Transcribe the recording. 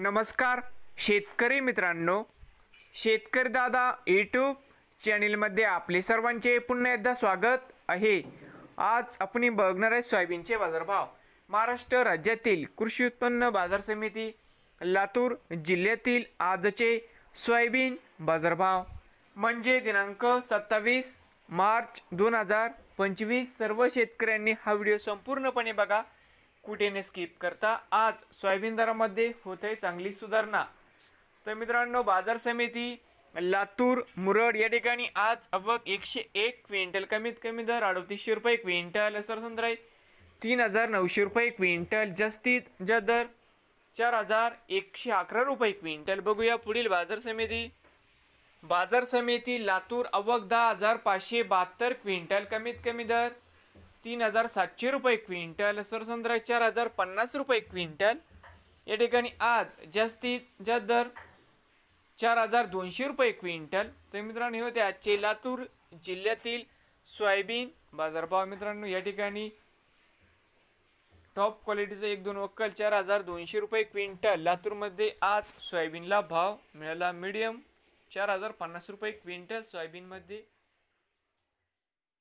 नमस्कार शेतकरी मित्रांनो, शेतकरी दादा यूट्यूब चॅनलमध्ये आपले सर्वांचे पुन्हा एकदा स्वागत आहे। आज आपण बघणार आहे सोयाबीनचे बाजारभाव। महाराष्ट्र राज्यातील कृषी उत्पन्न बाजार समिती लातूर जिल्ह्यातील आजचे सोयाबीन बाजारभाव म्हणजे दिनांक 27 मार्च 2025। सर्व शेतकऱ्यांनी हा व्हिडिओ संपूर्णपणे बघा, कुठे न स्किप करता। आज सोयाबीन दरामध्ये होत आहे चांगली सुधारणा। तर मित्रांनो, बाजार समिती लातूर मुरड या ठिकाणी आज आवक 101 क्विंटल, कमीत कमी दर 3800 रुपये क्विंटल, सरसंद्राई 3900 रुपये क्विंटल, जास्तीत जास्त दर 4111 रुपये क्विंटल। बघूया पुढील बाजार समिती लातूर आवक 10572 क्विंटल, कमीत कमी दर 3700 रुपये क्विंटल, सरसंद्राई 4050 रुपये क्विंटल। या ठिकाणी आज जास्तीत जास्त दर 4200 रुपये क्विंटल। तर मित्रांनो, हे होते आजचे लातूर जिल्ह्यातील सोयाबीन बाजारभाव। मित्रांनो, या ठिकाणी टॉप क्वालिटीचं 1-2 वक्कल 4200 रुपये क्विंटल लातूरमध्ये आज सोयाबीनला भाव मिळाला। मीडियम 4050 रुपये क्विंटल सोयाबीनमध्ये